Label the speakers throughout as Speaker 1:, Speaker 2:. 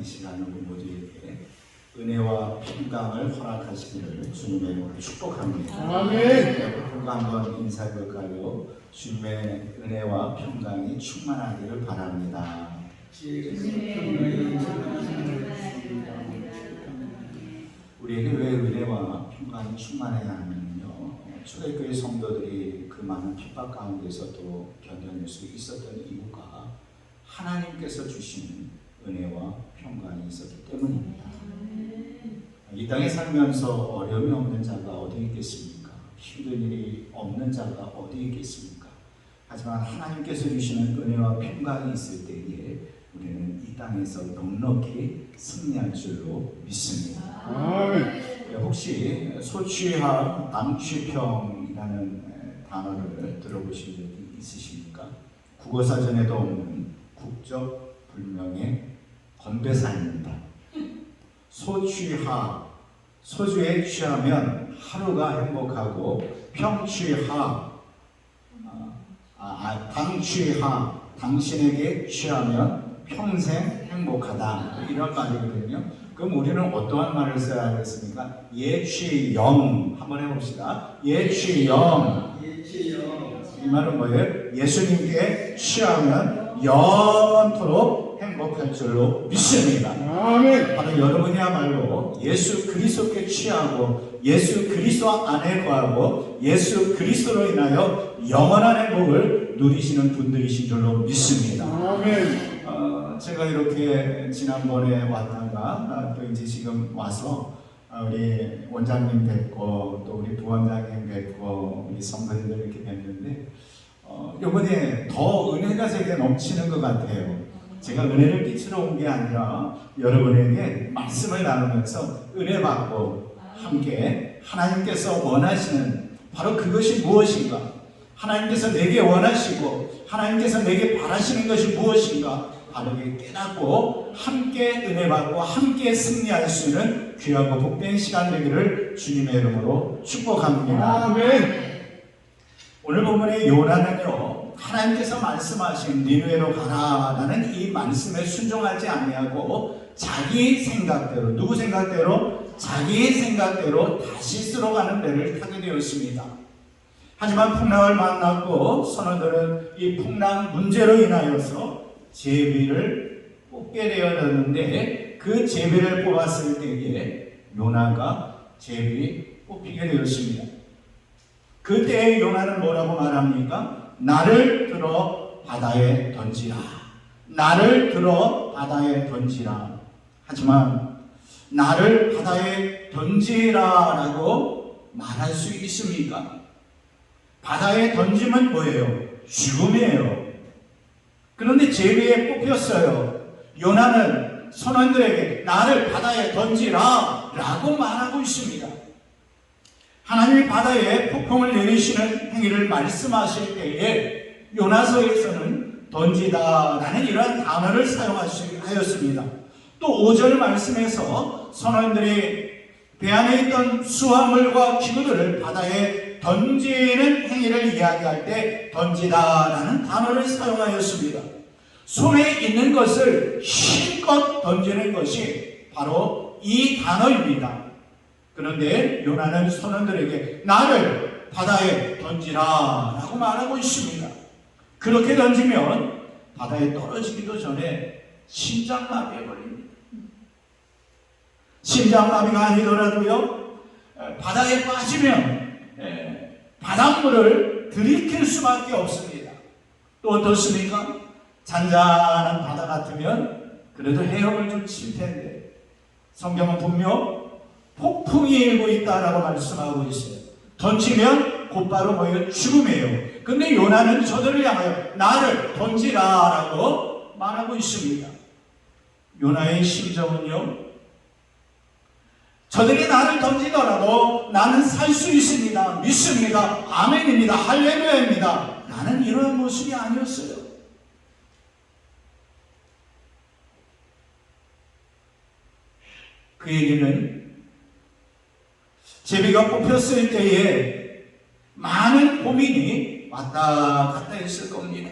Speaker 1: 이 시간 우리 모두에게 은혜와 평강을 허락하시기를 주님의 이름으로 축복합니다.
Speaker 2: 아멘.
Speaker 1: 누가 한번 인사해볼까요? 주님의 은혜와 평강이 충만하기를 바랍니다. 우리에게 왜 은혜와 평강이 충만해야 하면요, 초대교회 성도들이 그 많은 핍박 가운데서도 견뎌낼 수 있었던 이유가 하나님께서 주시는 은혜와 평강이 있었기 때문입니다. 이 땅에 살면서 어려움이 없는 자가 어디 있겠습니까? 힘든 일이 없는 자가 어디 있겠습니까? 하지만 하나님께서 주시는 은혜와 평강이 있을 때에 우리는 이 땅에서 넉넉히 승리할 줄로 믿습니다. 혹시 소취합 남취평이라는 단어를 들어보신 적이 있으십니까? 국어사전에도 없는 국적불명의 건배사입니다. 소취합, 소주에 취하면 하루가 행복하고, 평취합, 당취합, 당신에게 취하면 평생 행복하다, 이런 말이거든요. 그럼 우리는 어떠한 말을 써야 하겠습니까? 예취영 한번 해봅시다. 예취영. 이 말은 뭐예요? 예수님께 취하면 영원토록 행복할 줄로 믿습니다. 아멘. 바로 여러분이야말로 예수 그리스도께 취하고 예수 그리스도 안에 거하고 예수 그리스도로 인하여 영원한 행복을 누리시는 분들이신 줄로 믿습니다. 아멘. 제가 이렇게 지난번에 왔다가 또 이제 지금 와서 우리 원장님 뵙고 또 우리 부원장님 뵙고 우리 성도님들 이렇게 뵙는데 이번에 더 은혜가 제게 넘치는 것 같아요. 제가 은혜를 끼치러 온 게 아니라 여러분에게 말씀을 나누면서 은혜 받고 함께 하나님께서 원하시는 바로 그것이 무엇인가, 하나님께서 내게 원하시고 하나님께서 내게 바라시는 것이 무엇인가 바르게 깨닫고 함께 은혜 받고 함께 승리할 수 있는 귀하고 복된 시간 되기를 주님의 이름으로 축복합니다. 아멘. 오늘 본문의 요나는요, 하나님께서 말씀하신 니느웨로 가라라는 이 말씀에 순종하지 아니하고 자기 생각대로, 누구 생각대로? 자기 생각대로 다시스로 가는 데를 타게 되었습니다. 하지만 풍랑을 만났고 선원들은 이 풍랑 문제로 인하여서 제비를 뽑게 되었는데 그 제비를 뽑았을 때에 요나가 제비 뽑히게 되었습니다. 그때 요나는 뭐라고 말합니까? 나를 들어 바다에 던지라. 나를 들어 바다에 던지라. 하지만 나를 바다에 던지라라고 말할 수 있습니까? 바다에 던지면 뭐예요? 죽음이에요. 그런데 제비에 뽑혔어요. 요나는 선원들에게 나를 바다에 던지라 라고 말하고 있습니다. 하나님이 바다에 폭풍을 내리시는 행위를 말씀하실 때에 요나서에서는 던지다 라는 이러한 단어를 사용하였습니다. 또 5절 말씀에서 선원들이 배 안에 있던 수화물과 기구들을 바다에 던지는 행위를 이야기할 때 던지다 라는 단어를 사용하였습니다. 손에 있는 것을 힘껏 던지는 것이 바로 이 단어입니다. 그런데 요나는 선원들에게 나를 바다에 던지라 라고 말하고 있습니다. 그렇게 던지면 바다에 떨어지기도 전에 심장마비에 걸립니다. 심장마비가 아니더라도요, 바다에 빠지면 바닷물을 들이킬 수밖에 없습니다. 또 어떻습니까? 잔잔한 바다 같으면 그래도 헤엄을 좀 칠 텐데 성경은 분명 폭풍이 일고 있다라고 말씀하고 있어요. 던지면 곧바로 뭐예요? 죽음이에요. 근데 요나는 저들을 향하여 나를 던지라라고 말하고 있습니다. 요나의 심정은요, 저들이 나를 던지더라도 나는 살 수 있습니다. 믿습니다. 아멘입니다. 할렐루야입니다. 나는 이런 모습이 아니었어요. 그 얘기는 제비가 뽑혔을 때에 많은 고민이 왔다 갔다 했을 겁니다.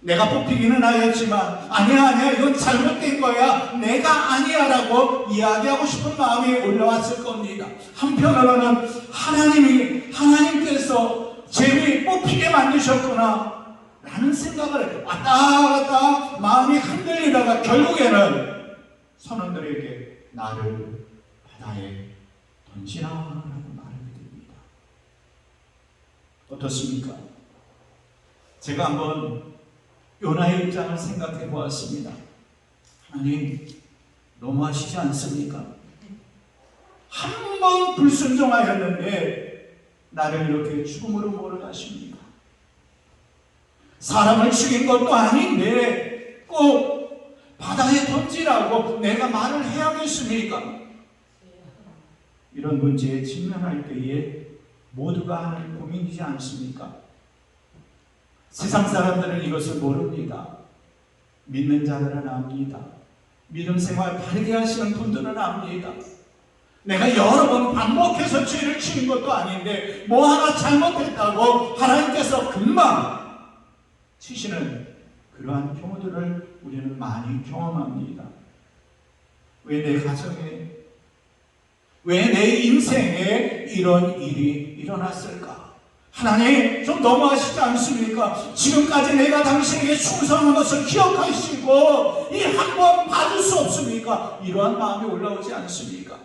Speaker 1: 내가 뽑히기는 하였지만 아니야 이건 잘못된 거야 내가 아니야 라고 이야기하고 싶은 마음이 올라왔을 겁니다. 한편으로는 하나님께서 쟤를 뽑히게 만드셨구나 라는 생각을 왔다 갔다 마음이 흔들리다가 결국에는 선원들에게 나를 바다에 던지라 라고 말하게 됩니다. 어떻습니까? 제가 한번 요나의 입장을 생각해 보았습니다. 하나님 너무하시지 않습니까? 한 번 불순종하였는데 나를 이렇게 죽음으로 몰아가십니까? 사람을 죽인 것도 아닌데 꼭 바다에 던지라고 내가 말을 해야겠습니까? 이런 문제에 직면할 때에 모두가 하는 고민이지 않습니까? 세상 사람들은 이것을 모릅니다. 믿는 자들은 압니다. 믿음 생활 바르게 하시는 분들은 압니다. 내가 여러 번 반복해서 죄를 지은 것도 아닌데 뭐 하나 잘못했다고 하나님께서 금방 치시는 그러한 경우들을 우리는 많이 경험합니다. 왜 내 가정에, 왜 내 인생에 이런 일이 일어났을까? 하나님 좀 너무하시지 않습니까? 지금까지 내가 당신에게 충성한 것을 기억하시고 이 한 번 봐줄 수 없습니까? 이러한 마음이 올라오지 않습니까?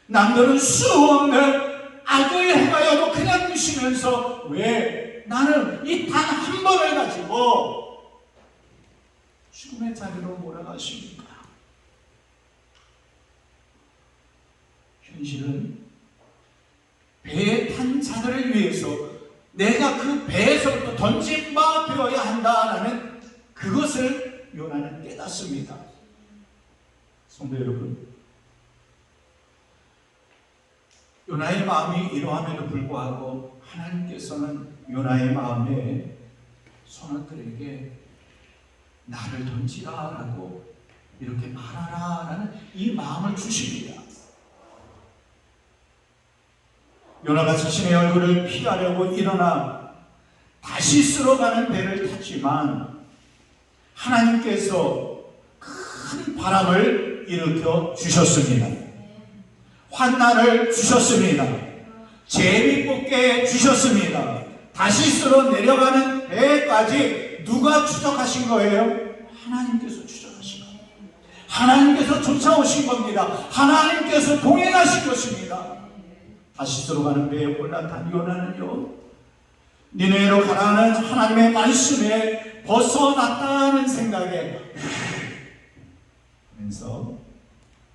Speaker 1: 남들은 수 없는 악을 행하여도 그냥 두시면서 왜 나는 이 단 한 번을 가지고 죽음의 자리로 몰아가십니까? 현실은 배에 탄 자들을 위해서 내가 그 배에서부터 던진 바 되어야 한다라는 그것을 요나는 깨닫습니다. 성도 여러분, 요나의 마음이 이러함에도 불구하고 하나님께서는 요나의 마음에 선원들에게 나를 던지라라고 이렇게 말하라라는 이 마음을 주십니다. 요나가 자신의 얼굴을 피하려고 일어나 다시 쓸어가는 배를 탔지만 하나님께서 큰 바람을 일으켜 주셨습니다. 환난을 주셨습니다. 재미 뽑게 주셨습니다. 다시 쓸어 내려가는 배까지 누가 추적하신 거예요? 하나님께서 추적하신 거예요. 하나님께서 쫓아오신 겁니다. 하나님께서 동행하신 것입니다. 다시 들어가는 배에 올라탄 요나는요, 니네로 가라는 하나님의 말씀에 벗어났다는 생각에 하면서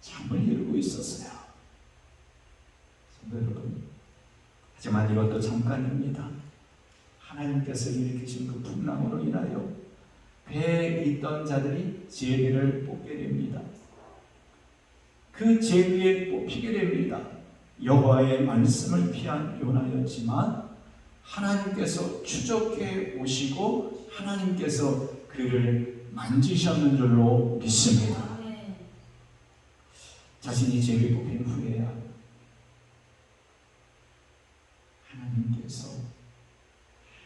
Speaker 1: 잠을 이루고 있었어요. 성도 여러분, 하지만 이것도 잠깐입니다. 하나님께서 일으키신 그 풍랑으로 인하여 배에 있던 자들이 제비를 뽑게 됩니다. 그 제비에 뽑히게 됩니다. 여호와의 말씀을 피한 요나였지만 하나님께서 추적해 오시고 하나님께서 그를 만지셨는 줄로 믿습니다. 자신이 제비 뽑힌 후에야 하나님께서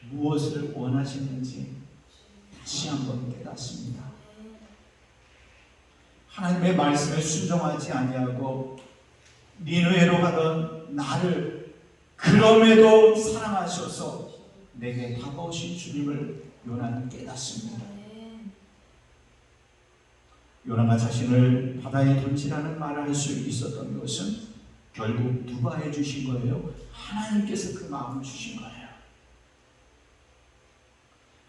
Speaker 1: 무엇을 원하시는지 다시 한번 깨닫습니다. 하나님의 말씀에 순종하지 아니하고 니느웨로 가던 나를 그럼에도 사랑하셔서 내게 다가오신 주님을 요나는 깨닫습니다. 요나가 자신을 바다에 던지라는 말을 할 수 있었던 것은 결국 누가 해주신 거예요? 하나님께서 그 마음을 주신 거예요.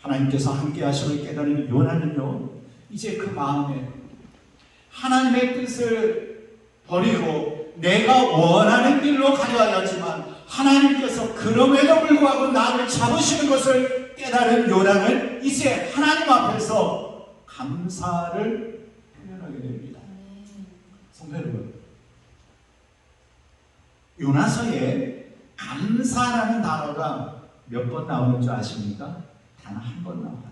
Speaker 1: 하나님께서 함께 하심을 깨달은 요나는요, 이제 그 마음에 하나님의 뜻을 버리고 내가 원하는 길로 가려 하지만 하나님께서 그럼에도 불구하고 나를 잡으시는 것을 깨달은 요나는 이제 하나님 앞에서 감사를 표현하게 됩니다. 성도 여러분, 요나서에 감사라는 단어가 몇 번 나오는 줄 아십니까? 단 한 번 나와요.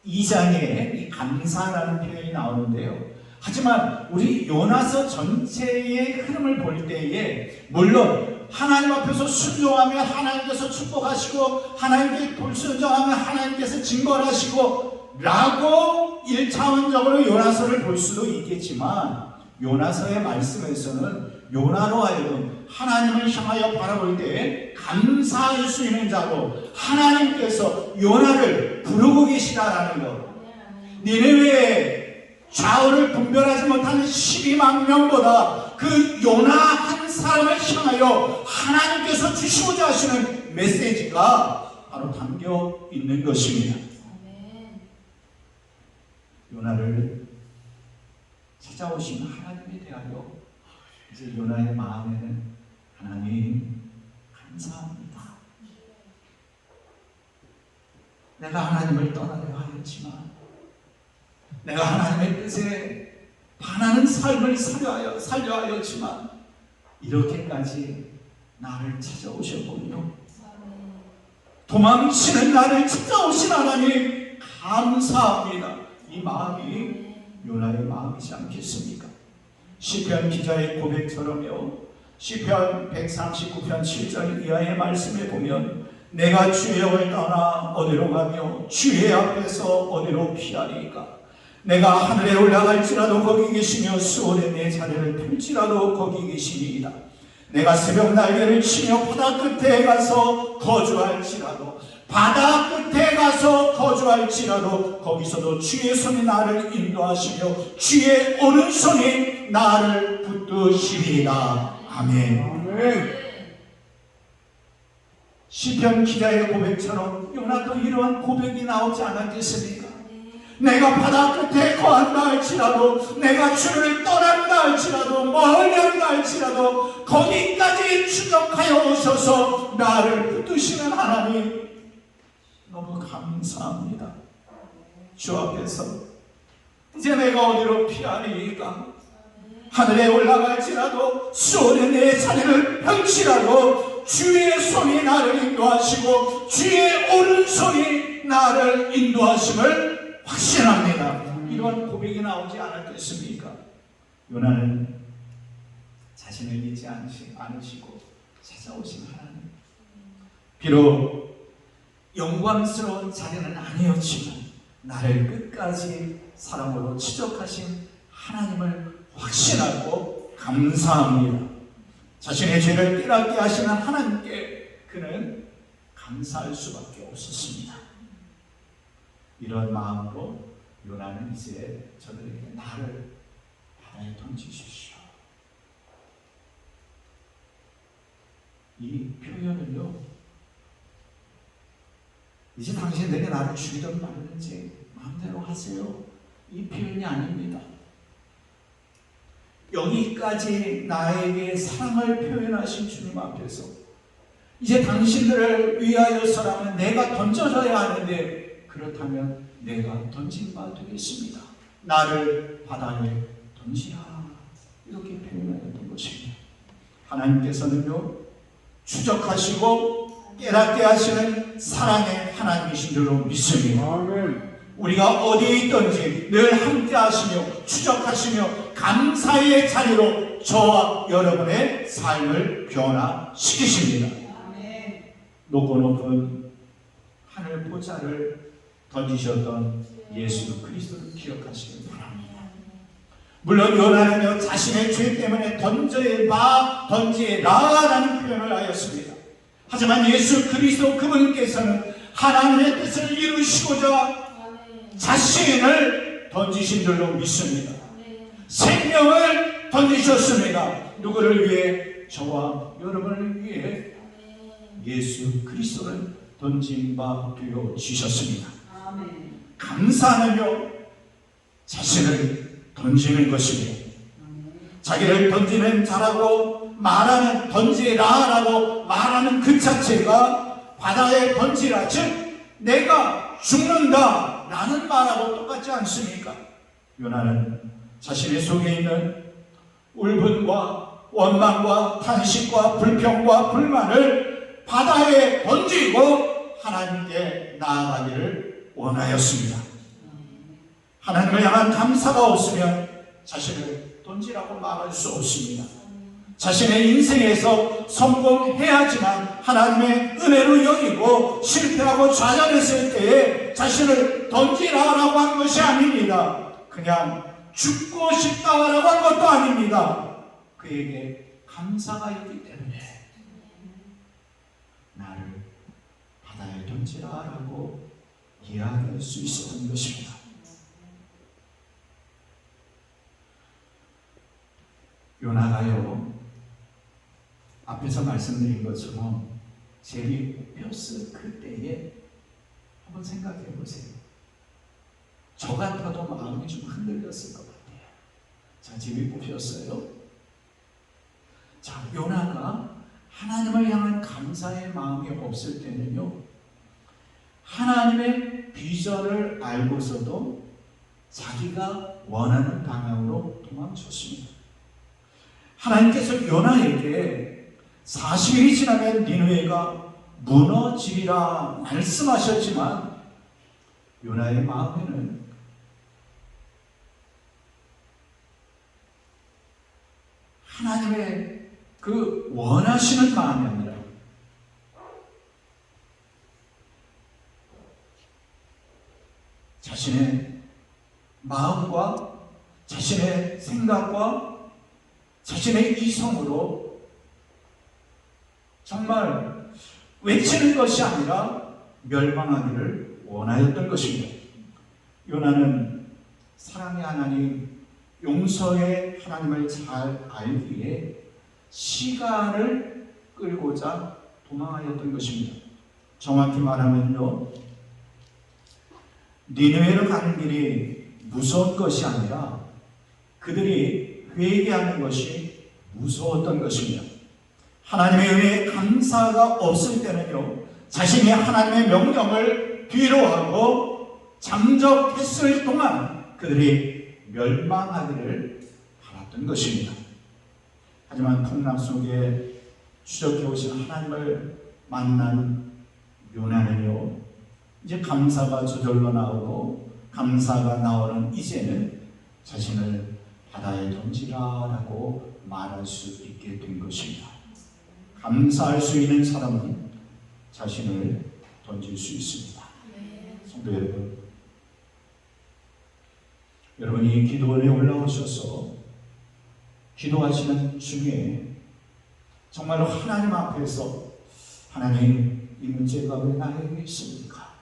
Speaker 1: 2장에 이 감사라는 표현이 나오는데요. 하지만 우리 요나서 전체의 흐름을 볼 때에 물론 하나님 앞에서 순종하며 하나님께서 축복하시고 하나님께 불순종하며 하나님께서 징벌하시고 라고 1차원적으로 요나서를 볼 수도 있겠지만, 요나서의 말씀에서는 요나로 하여금 하나님을 향하여 바라볼 때 감사할 수 있는 자로 하나님께서 요나를 부르고 계시다라는 것. 니네웨의 좌우를 분별하지 못하는 12만 명보다 그 요나 한 사람을 향하여 하나님께서 주시고자 하시는 메시지가 바로 담겨 있는 것입니다. 요나를 찾아오신 하나님에 대하여 이제 요나의 마음에는 하나님 감사합니다. 내가 하나님을 떠나려 하였지만, 내가 하나님의 뜻에 반하는 삶을 살려 하였지만 이렇게까지 나를 찾아오셨군요. 도망치는 나를 찾아오신 하나님 감사합니다. 이 마음이 요나의 마음이지 않겠습니까? 시편 기자의 고백처럼요, 시편 139편 7절 이하의 말씀에 보면 내가 주의 영을 떠나 어디로 가며 주의 앞에서 어디로 피하리까? 내가 하늘에 올라갈지라도 거기 계시며 수월에 내 자리를 펼지라도 거기 계시니이다. 내가 새벽 날개를 치며 바다 끝에 가서 거주할지라도 거기서도 주의 손이 나를 인도하시며 주의 오른손이 나를 붙드시리이다. 아멘. 시편 기자의 고백처럼 요나도 이러한 고백이 나오지 않았겠습니까? 내가 바다 끝에 거한다 할지라도, 내가 주를 떠난다 할지라도, 멀리 한다 할지라도 거기까지 추적하여 오셔서 나를 붙드시는 하나님 너무 감사합니다. 주 앞에서 이제 내가 어디로 피하리까? 하늘에 올라갈지라도 수월에 내 자리를 펼치라도 주의 손이 나를 인도하시고 주의 오른손이 나를 인도하심을 확신합니다. 이런 고백이 나오지 않았겠습니까? 요나는 자신을 믿지 않으시고 찾아오신 하나님, 비록 영광스러운 자리는 아니었지만 나를 끝까지 사랑으로 추적하신 하나님을 확신하고 감사합니다. 자신의 죄를 깨닫게 하시는 하나님께 그는 감사할 수밖에 없었습니다. 이런 마음으로 요나는 이제 저들에게 나를 바다에 던지십시오. 이 표현을요, 이제 당신들이 나를 죽이든 말든지 마음대로 하세요, 이 표현이 아닙니다. 여기까지 나에게 사랑을 표현하신 주님 앞에서 이제 당신들을 위하여서라면 내가 던져져야 하는데, 그렇다면 내가 던진 바 되겠습니다. 나를 바다에 던지라, 이렇게 표현하였던 것입니다. 하나님께서는요, 추적하시고 깨닫게 하시는 사랑의 하나님이신 줄로 믿습니다. 아멘. 우리가 어디에 있든지 늘 함께 하시며 추적하시며 감사의 자리로 저와 여러분의 삶을 변화시키십니다. 아멘. 높고 높은 하늘 보좌를 던지셨던 예수 그리스도를 기억하시기 바랍니다. 물론 요나는요, 자신의 죄 때문에 던지라라는 표현을 하였습니다. 하지만 예수 그리스도 그분께서는 하나님의 뜻을 이루시고자 자신을 던지신 줄로 믿습니다. 생명을 던지셨습니다. 누구를 위해? 저와 여러분을 위해 예수 그리스도를 던진 바 되어 주셨습니다. 감사하면요, 자신을 던지는 것입니다. 자기를 던지는 자라고 말하는, 던지라라고 말하는 그 자체가 바다에 던지라, 즉 내가 죽는다 라는 말하고 똑같지 않습니까? 요나는 자신의 속에 있는 울분과 원망과 탄식과 불평과 불만을 바다에 던지고 하나님께 나아가기를 원하였습니다. 하나님을 향한 감사가 없으면 자신을 던지라고 말할 수 없습니다. 자신의 인생에서 성공해야지만 하나님의 은혜로 여기고 실패하고 좌절했을 때에 자신을 던지라라고 한 것이 아닙니다. 그냥 죽고 싶다라고 한 것도 아닙니다. 그에게 감사가 있기 때문에 나를 바다에 던지라라고 이야기할 수 있었던 것입니다. 요나가요, 앞에서 말씀드린 것처럼 제비 뽑혔을 그때에 한번 생각해 보세요. 저 같아도 마음이 좀 흔들렸을 것 같아요. 자, 제비 뽑혔어요. 자, 요나가 하나님을 향한 감사의 마음이 없을 때는요, 하나님의 비전을 알고서도 자기가 원하는 방향으로 도망쳤습니다. 하나님께서 요나에게 40일이 지나면 니느웨가 무너지리라 말씀하셨지만 요나의 마음에는 하나님의 그 원하시는 마음이 아니라 자신의 마음과 자신의 생각과 자신의 이성으로 정말 외치는 것이 아니라 멸망하기를 원하였던 것입니다. 요나는 사랑의 하나님, 용서의 하나님을 잘 알기에 시간을 끌고자 도망하였던 것입니다. 정확히 말하면요, 니느웨로 가는 길이 무서운 것이 아니라 그들이 회개하는 것이 무서웠던 것입니다. 하나님의 은혜에 감사가 없을 때는요, 자신이 하나님의 명령을 뒤로하고 잠적했을 동안 그들이 멸망하기를 바랐던 것입니다. 하지만 풍랑 속에 추적해 오신 하나님을 만난 요나는요, 이제 감사가 저절로 나오고 감사가 나오는 이제는 자신을 바다에 던지라라고 말할 수 있게 된 것입니다. 감사할 수 있는 사람은 자신을 던질 수 있습니다. 성도 여러분, 여러분이 기도원에 올라오셔서 기도하시는 중에 정말로 하나님 앞에서 하나님, 이 문제가 왜 나에게 있습니까?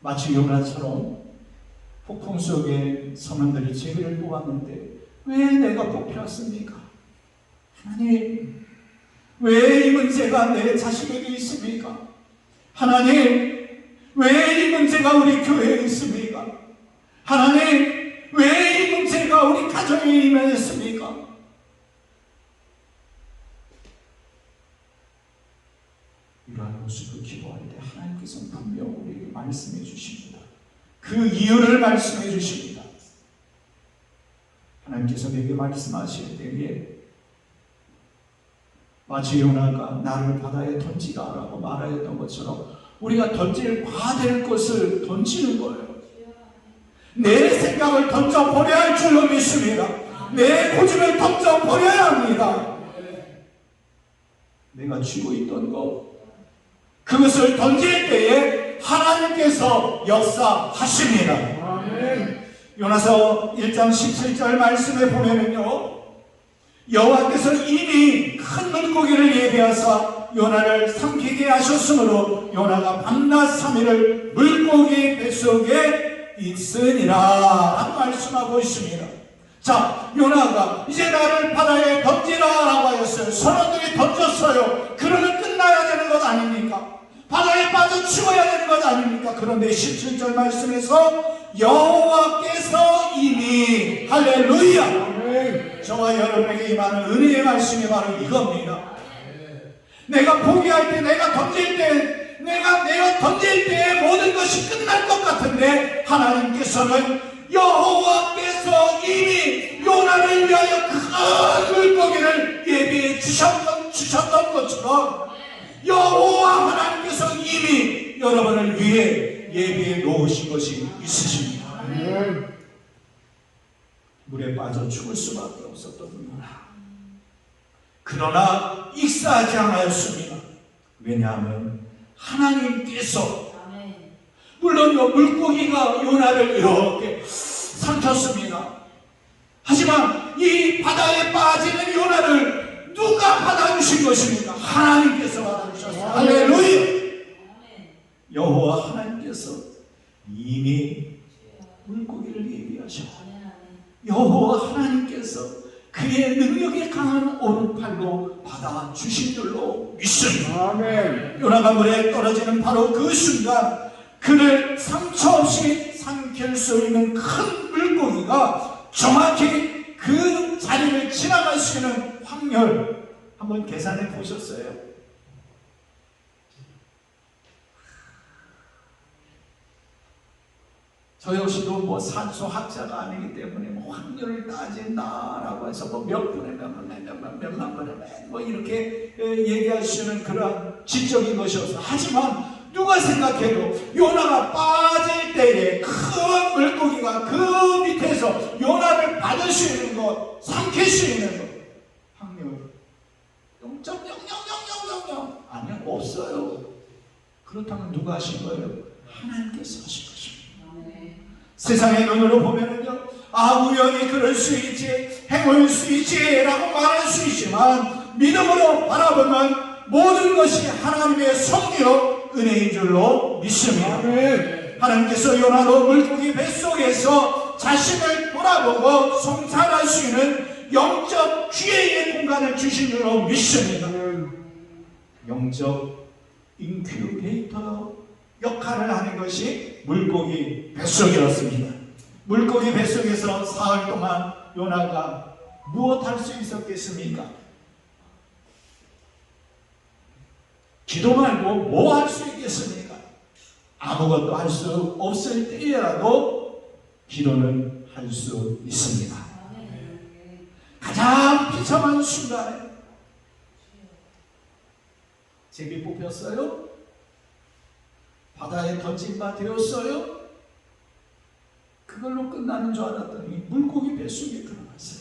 Speaker 1: 마치 요나처럼 폭풍 속에 선원들이 제비를 뽑았는데 왜 내가 뽑혔습니까? 하나님, 왜 이 문제가 내 자식에게 있습니까? 하나님, 왜 이 문제가 우리 교회에 있습니까? 하나님, 왜 이 문제가 우리 가정에 임했습니까? 이러한 모습으로 기도할 때 하나님께서는 분명 우리에게 말씀해 주십니다. 그 이유를 말씀해 주십니다. 하나님께서 내게 말씀하실 때에 마치 요나가 나를 바다에 던지라라고 말하였던 것처럼 우리가 받을 것을 던지는 거예요. 내 생각을 던져버려야 할 줄로 믿습니다. 내 고집을 던져버려야 합니다. 내가 쥐고 있던 것, 그것을 던질 때에 하나님께서 역사하십니다. 아멘. 요나서 1장 17절 말씀에 보면은요, 여호와께서 이미 큰 물고기를 예비하사 요나를 삼키게 하셨으므로 요나가 밤낮 3일을 물고기 뱃속에 있으니라 라고 말씀하고 있습니다. 자, 요나가 이제 나를 바다에 던지라 라고 하였어요. 선원들이 던졌어요. 그러면 끝나야 되는 것 아닙니까? 바다에 빠져 죽어야 되는 것 아닙니까? 그런데 17절 말씀에서 여호와께서 이미, 할렐루야, 저와 여러분에게 임하는 은혜의 말씀이 바로 이겁니다. 내가 포기할 때, 내가 던질 때, 내가 던질 때 모든 것이 끝날 것 같은데 하나님께서는 여호와께서 이미 요나를 위하여 큰 물고기를 예비해 주셨던 것처럼 여호와 하나님께서 이미 여러분을 위해 예비해 놓으신 것이 있으십니다. 물에 빠져 죽을 수밖에 없었던 요나, 그러나 익사하지 않았습니다. 왜냐하면 하나님께서, 물론 물고기가 요나를 이렇게 삼켰습니다. 하지만 이 바다에 빠지는 요나를 누가 받아주신 것입니까? 하나님께서 받아주셨습니다. 할렐루야. 여호와 하나님께서 이미 물고기를 예비하셨고, 여호와 하나님께서 그의 능력이 강한 오른팔로 받아주신 줄로 믿습니다.
Speaker 2: 아멘.
Speaker 1: 요나가 물에 떨어지는 바로 그 순간 그를 상처 없이 삼킬 수 있는 큰 물고기가 정확히 그 자리를 지나갈 수 있는 확률 한번 계산해 보셨어요? 저 역시도 뭐 산수학자가 아니기 때문에 뭐 확률을 따진다라고 해서 뭐 몇 분의 몇만 분의 뭐 이렇게 얘기할 수 있는 그런 지적인 것이었어. 하지만 누가 생각해도 요나가 빠질 때에 큰 물고기가 그 밑에서 요나를 받을 수 있는 것, 삼킬 수 있는 것 확률 0.00000 아니요, 없어요. 그렇다면 누가 하신 거예요? 하나님께서 하신 것입니다. 세상의 눈으로 보면은요, 우연히 그럴 수 있지, 행운일 수 있지 라고 말할 수 있지만 믿음으로 바라보면 모든 것이 하나님의 섭리요 은혜인 줄로 믿습니다. 하나님께서 요나로 물고기 뱃속에서 자신을 돌아보고 성찰할 수 있는 영적 기회의 공간을 주신 줄로 믿습니다. 영적 인큐베이터 역할을 하는 것이 물고기 뱃속이었습니다. 물고기 뱃속에서 사흘 동안 요나가 무엇할 수 있었겠습니까? 기도 말고 뭐 할 수 있겠습니까? 아무것도 할 수 없을 때라도 기도는 할 수 있습니다. 가장 비참한 순간에 제비 뽑혔어요? 바다에 던진 바 되었어요? 그걸로 끝나는 줄 알았더니 물고기 뱃속에 들어갔어요.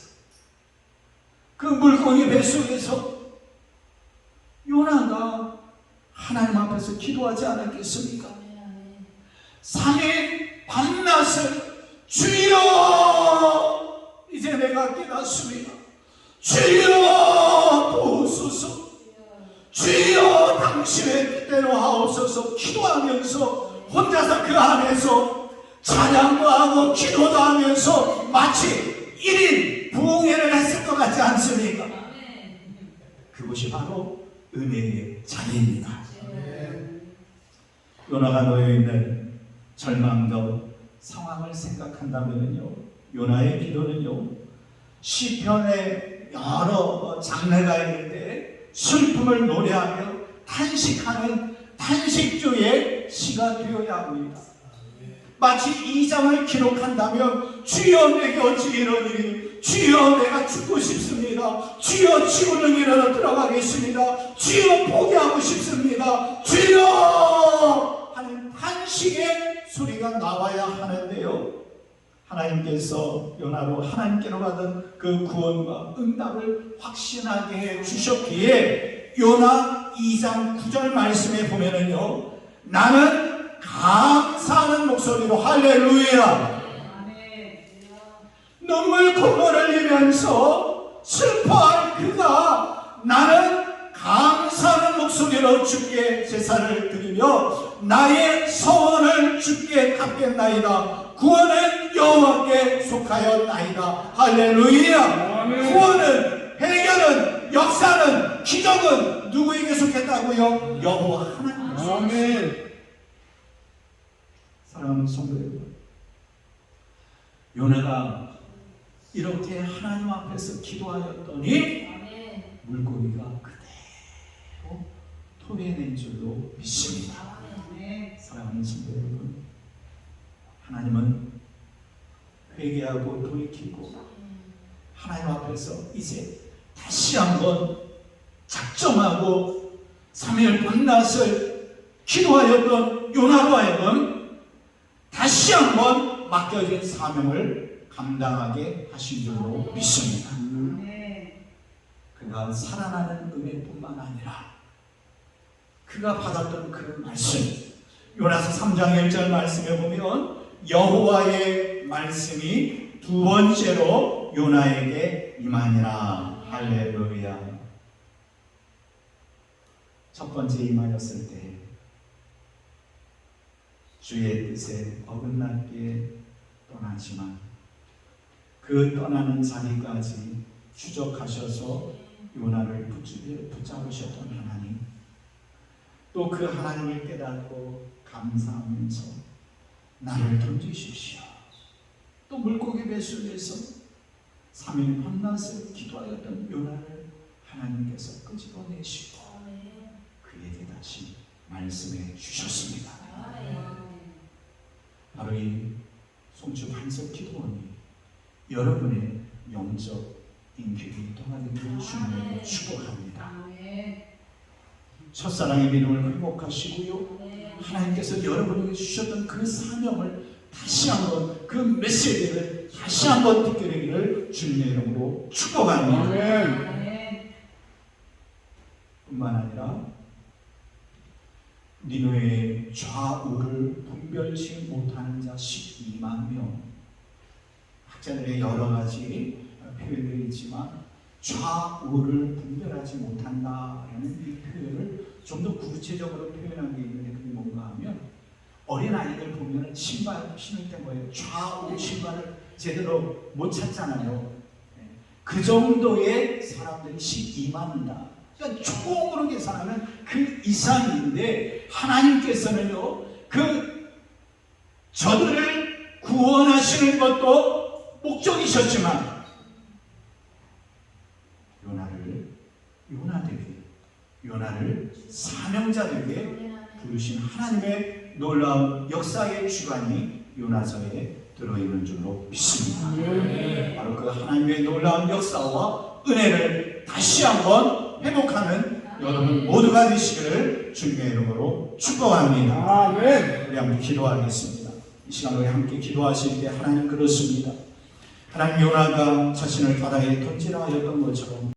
Speaker 1: 그 물고기 뱃속에서 요나가 하나님 앞에서 기도하지 않았겠습니까? 3일 밤낮을 주여, 이제 내가 깨닫습니다. 주여 도우소서. 주여 당신의 뜻대로 하옵소서. 기도하면서 혼자서 그 안에서 찬양도 하고 기도도 하면서 마치 1인 부흥회를 했을 것 같지 않습니까? 그것이 바로 은혜의 자리입니다. 요나가 놓여있는 절망도 상황을 생각한다면요, 요나의 기도는요, 시편의 여러 장르가 있는데 슬픔을 노래하며 탄식하는 탄식주의 시가 되어야 합니다. 마치 2장을 기록한다면 주여 내게 어찌 이러니, 주여 내가 죽고 싶습니다, 주여 지구는 일어나 들어가겠습니다, 주여 포기하고 싶습니다, 주여 하는 탄식의 소리가 나와야 하는데요, 하나님께서 요나로 하나님께로 받은 그 구원과 응답을 확신하게 해 주셨기에 요나 2장 9절 말씀에 보면은요, 나는 감사하는 목소리로 할렐루야, 눈물 콧물 흘리면서 슬퍼할 그가 나는 감사하는 목소리로 주께 제사를 드리며 나의 서원을 주께 갚겠나이다. 구원은 여호와께 속하였나이다. 할렐루야. 구원은, 해결은, 역사는, 기적은 누구에게 속했다고요? 여호와 하나님께 속했습니다. 사랑하는 성도 여러분, 요나가 이렇게 하나님 앞에서 기도하였더니 물고기가 그대로 토해낸 줄로 믿습니다. 사랑하는 성도 여러분, 하나님은 회개하고 돌이키고 하나님 앞에서 이제 다시 한번 작정하고 3일 밤낮을 기도하였던 요나로 하여금 다시 한번 맡겨진 사명을 감당하게 하신 줄로 믿습니다. 그가 살아나는 은혜뿐만 아니라 그가 받았던 그 말씀, 요나서 3장 1절 말씀에 보면 여호와의 말씀이 두 번째로 요나에게 임하니라. 할렐루야. 첫 번째 임하였을 때 주의 뜻에 어긋나게 떠나지만 그 떠나는 자리까지 추적하셔서 요나를 붙잡으셨던 하나님, 또 그 하나님을 깨닫고 감사하면서 나를 던지십시오. 또 물고기 뱃속에서 3일 밤낮을 기도하였던 요나를 하나님께서 끄집어내시고 그에게 다시 말씀해 주셨습니다. 바로 이 송주 반석 기도원이 여러분의 영적 인격이 통하기를 주님으로 축복합니다. 첫사랑의 믿음을 회복하시고요, 하나님께서 여러분에게 주셨던 그 사명을 다시 한번, 그 메시지를 다시 한번 듣게 되기를 주님의 이름으로 축복합니다. 뿐만 아니라 니느웨의 좌우를 분별치 못하는 자 12만 명, 학자들의 여러 가지 표현들이 있지만 좌우를 분별하지 못한다라는 이 표현을 좀 더 구체적으로 표현한 게 있는데, 그게 뭔가 하면 어린아이들 보면 신발 신을 때 뭐예요? 좌우 신발을 제대로 못 찾잖아요. 그 정도의 사람들이 12만이다. 그러니까 총으로 계산하면 그 이상인데, 하나님께서는요, 그 저들을 구원하시는 것도 목적이셨지만 요나를 사명자되게 부르신 하나님의 놀라운 역사의 주관이 요나서에 들어있는 줄로 믿습니다. 바로 그 하나님의 놀라운 역사와 은혜를 다시 한번 회복하는 여러분 모두가 되시기를 주님의 이름으로 축복합니다. 우리 함께 기도하겠습니다. 이 시간 우리 함께 기도하실 때 하나님 그렇습니다. 하나님, 요나가 자신을 바다에 던지라 하였던 것처럼